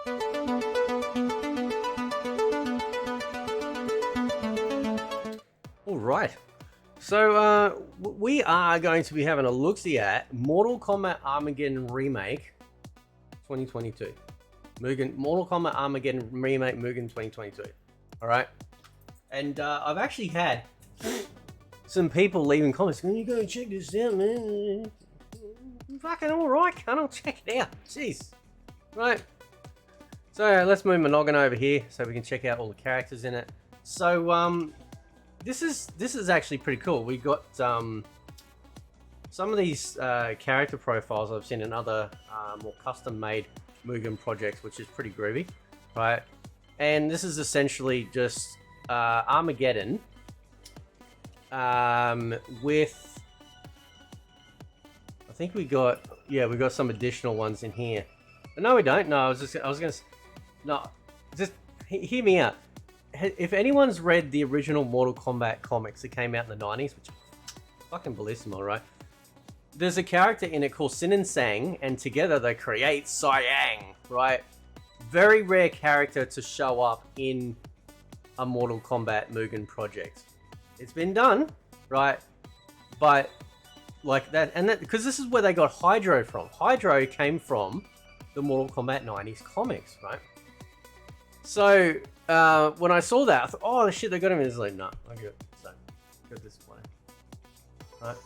All right. So we are going to be having a look-see at Mortal Kombat Armageddon Remake 2022. Mortal Kombat Armageddon Remake Mugen 2022. All right. And I've actually had some people leaving comments going, "You gotta check this out, man." Fucking all right, cunt. I'll check it out. Jeez. Right. So let's move Mugen over here so we can check out all the characters in it. So this is actually pretty cool. We got some of these character profiles I've seen in other more custom-made Mugen projects, which is pretty groovy, right? And this is essentially just Armageddon with, I think we got some additional ones in here. But no, we don't. No, I was gonna. No, just hear me out. If anyone's read the original Mortal Kombat comics that came out in the 90s, which fucking bellissimo, right? There's a character in it called Sin and Sang, and together they create Cyang, right? Very rare character to show up in a Mortal Kombat Mugen project. It's been done, right? But like that, and that, because this is where they got Hydro from. Hydro came from the Mortal Kombat 90s comics, right? So when I saw that, I thought, oh shit, they got him. And it's like, no, I got it. So got this one, right?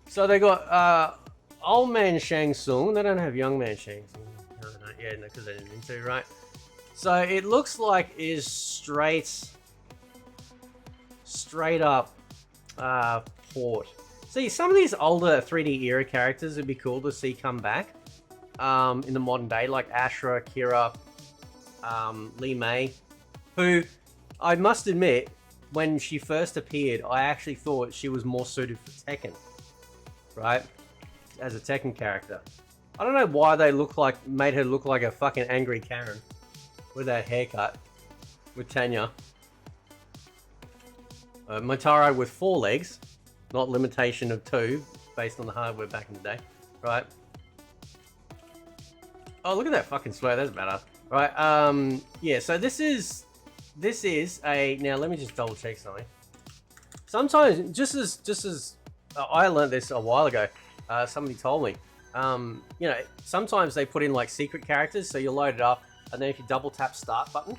So they got old man Shang Tsung. They don't have young man Shang Tsung. Yeah, no, because they didn't need to, right? So it looks like is straight up port. See, some of these older 3D era characters would be cool to see come back in the modern day, like Ashra, Kira, Li Mei, who I must admit, when she first appeared, I actually thought she was more suited for Tekken, right? As a Tekken character. I don't know why they made her look like a fucking angry Karen with that haircut with Tanya. Motaro with 4 legs, not limitation of 2, based on the hardware back in the day, right? Oh, look at that fucking sweat. That's better. Right, yeah, so this is a, now let me just double check something. Sometimes, just as I learned this a while ago, somebody told me, you know, sometimes they put in like secret characters, so you load it up, and then if you double tap start button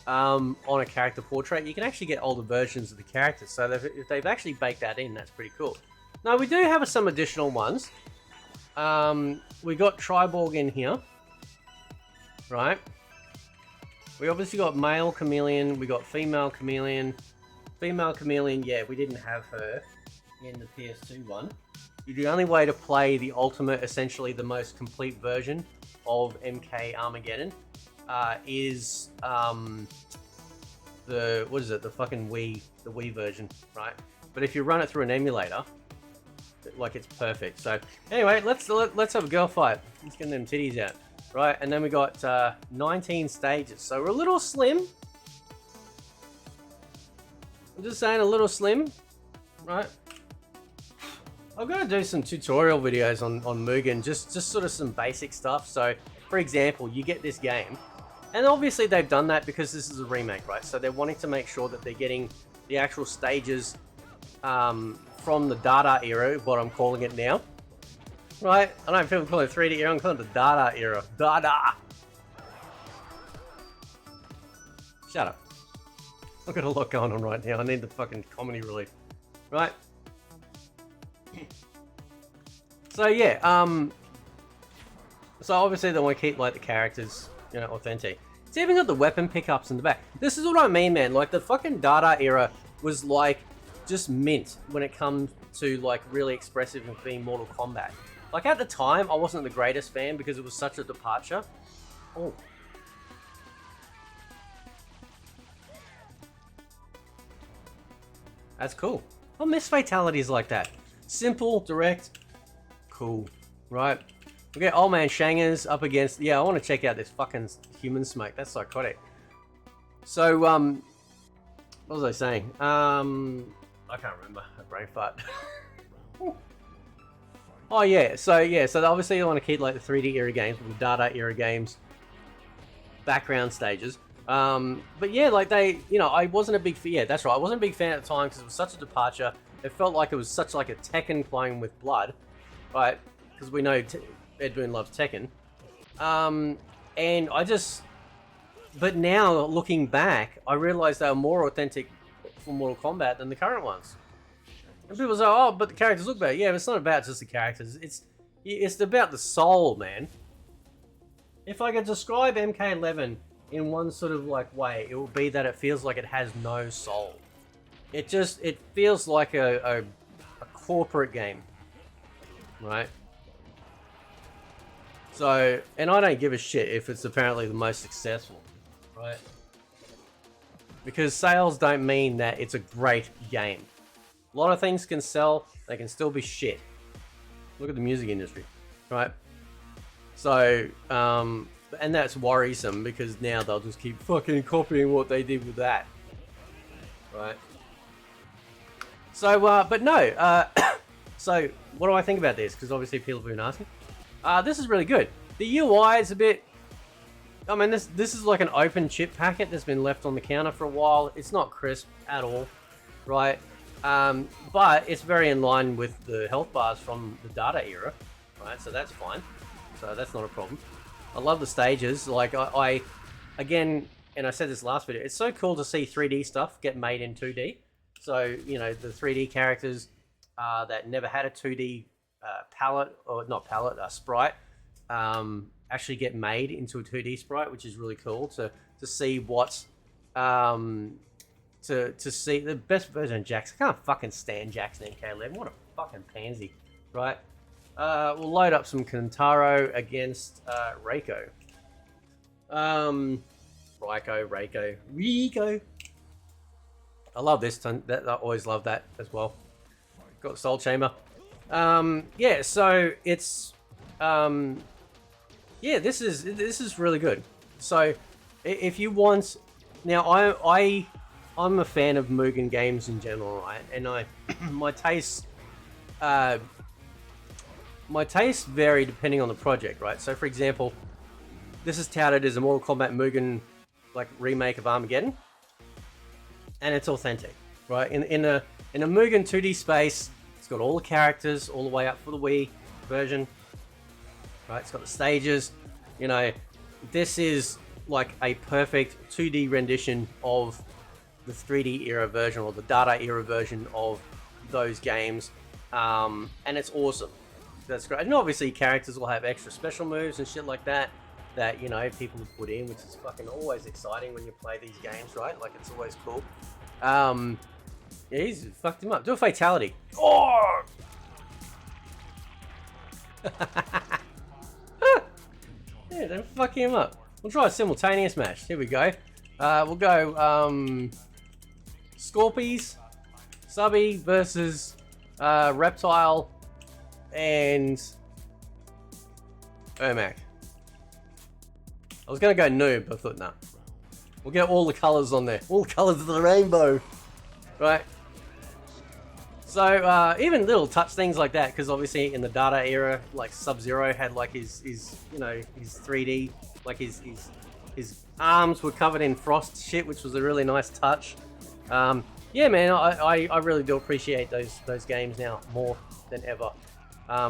on a character portrait, you can actually get older versions of the characters. So if they've actually baked that in, that's pretty cool. Now, we do have some additional ones. We got Triborg in here. Right, we obviously got male chameleon, we got female chameleon. Female chameleon, yeah, we didn't have her in the PS2 one. The only way to play the ultimate, essentially the most complete version of MK Armageddon is the fucking Wii version, right? But if you run it through an emulator, like, it's perfect. So anyway, let's have a girl fight. Let's get them titties out. Right, and then we got 19 stages, so we're a little slim. I'm just saying, a little slim, right? I'm gonna do some tutorial videos on Mugen, just sort of some basic stuff. So, for example, you get this game, and obviously they've done that because this is a remake, right? So they're wanting to make sure that they're getting the actual stages from the Dada era, what I'm calling it now. Right, I don't know if people call it 3D era, I'm calling it the Dada era. Dada! Shut up. I've got a lot going on right now, I need the fucking comedy relief. Right? So yeah, so obviously they want to keep like the characters, you know, authentic. It's even got the weapon pickups in the back. This is what I mean, man, like the fucking Dada era was like just mint when it comes to like really expressive and being Mortal Kombat. Like, at the time, I wasn't the greatest fan because it was such a departure. Oh. That's cool. I miss fatalities like that. Simple, direct, cool. Right? We get old man Shangers up against... Yeah, I want to check out this fucking human smoke. That's psychotic. So, what was I saying? I can't remember. A brain fart. Oh yeah, so obviously you want to keep like the 3D era games, the Dada era games, background stages. But yeah, like they, you know, I wasn't a big fan. Yeah, that's right. I wasn't a big fan at the time because it was such a departure. It felt like it was such like a Tekken playing with blood, right? Because we know Ed Boon loves Tekken. And I just, but now looking back, I realized they were more authentic for Mortal Kombat than the current ones. And people say, oh, but the characters look better. Yeah, but it's not about just the characters. It's about the soul, man. If I could describe MK11 in one sort of like way, it would be that it feels like it has no soul. It feels like a corporate game, right? So, and I don't give a shit if it's apparently the most successful, right? Because sales don't mean that it's a great game. A lot of things can sell, they can still be shit. Look at the music industry, right? So, and that's worrisome because now they'll just keep fucking copying what they did with that, right? So, but no, so what do I think about this? Because obviously people have been asking. This is really good. The UI is a bit, I mean, this is like an open chip packet that's been left on the counter for a while. It's not crisp at all, right? But it's very in line with the health bars from the data era, right? So that's fine. So that's not a problem. I love the stages. Like I again, and I said this last video, it's so cool to see 3D stuff get made in 2D. So, you know, the 3D characters that never had a 2D palette, or not palette, sprite, actually get made into a 2D sprite, which is really cool to see what's to see the best version of Jax. I can't fucking stand Jax in MK11. What a fucking pansy, right? We'll load up some Kentaro against Reiko. Reiko. I love this. I always love that as well. Got Soul Chamber. Yeah, so it's yeah, this is really good. So if you want, now I'm a fan of Mugen games in general, right? And my tastes vary depending on the project, right? So for example, this is touted as a Mortal Kombat Mugen like remake of Armageddon, and it's authentic, right? In a Mugen 2D space, it's got all the characters all the way up for the Wii version, right? It's got the stages, you know. This is like a perfect 2D rendition of the 3D era version or the data era version of those games, and it's awesome. That's great. And obviously characters will have extra special moves and shit like that, you know, people put in, which is fucking always exciting when you play these games, right? Like, it's always cool. Yeah, he's fucked him up. Do a fatality. Oh! Yeah, don't fuck him up. We'll try a simultaneous match. Here we go. We'll go Scorpies, Subby versus Reptile and Ermac. I was gonna go noob, but I thought, nah. We'll get all the colours on there. All the colours of the rainbow. Right? So, even little touch things like that, because obviously in the data era, like Sub-Zero had like his you know, his 3D, like his arms were covered in frost shit, which was a really nice touch. Yeah, man, I really do appreciate those games now more than ever,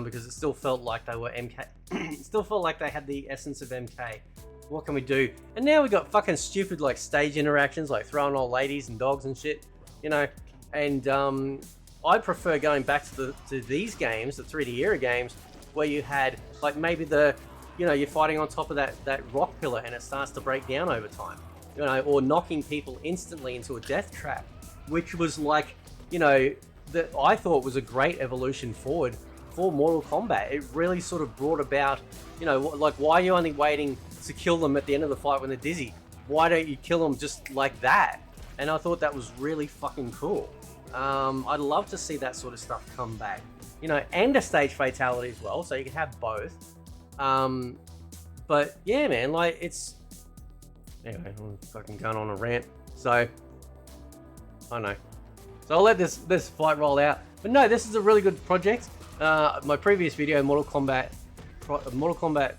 because it still felt like they were MK. It still felt like they had the essence of MK. What can we do? And now we got fucking stupid like stage interactions, like throwing old ladies and dogs and shit, you know. And I prefer going back to these games, the 3D era games, where you had like maybe you know, you're fighting on top of that rock pillar and it starts to break down over time, you know, or knocking people instantly into a death trap, which was like, you know, that I thought was a great evolution forward for Mortal Kombat. It really sort of brought about, you know, like, why are you only waiting to kill them at the end of the fight when they're dizzy? Why don't you kill them just like that? And I thought that was really fucking cool. I'd love to see that sort of stuff come back, you know, and a stage fatality as well, so you can have both. But yeah, man, like, it's, anyway, I'm fucking going on a rant, so I don't know. So I'll let this fight roll out. But no, this is a really good project. My previous video, Mortal Kombat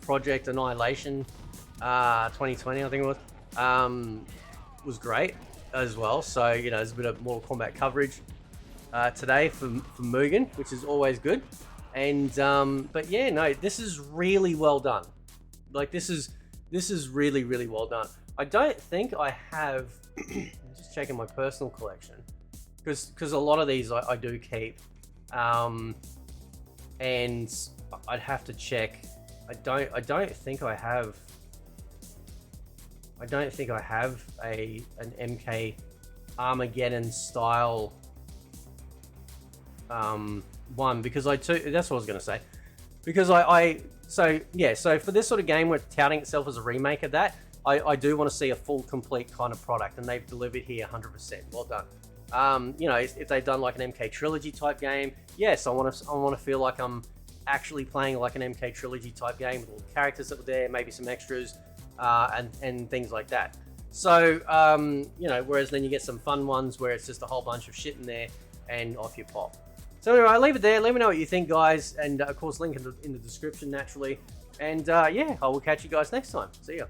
Project Annihilation, 2020, I think it was great as well. So, you know, there's a bit of Mortal Kombat coverage today from Mugen, which is always good. And but yeah, no, this is really well done. Like this is really well done. I don't think I have. I'm just checking my personal collection because a lot of these I do keep, and I'd have to check. I don't think I have. I don't think I have an MK Armageddon style one, because that's what I was gonna say. Because so for this sort of game where it's touting itself as a remake of that, I do want to see a full complete kind of product, and they've delivered here 100%. Well done. You know, if they've done like an MK trilogy type game, yes, I want to feel like I'm actually playing like an MK trilogy type game with all the characters that were there, maybe some extras, and things like that. So you know, whereas then you get some fun ones where it's just a whole bunch of shit in there and off you pop. So anyway, I'll leave it there. Let me know what you think, guys, and of course link in the description naturally. And yeah, I will catch you guys next time. See ya.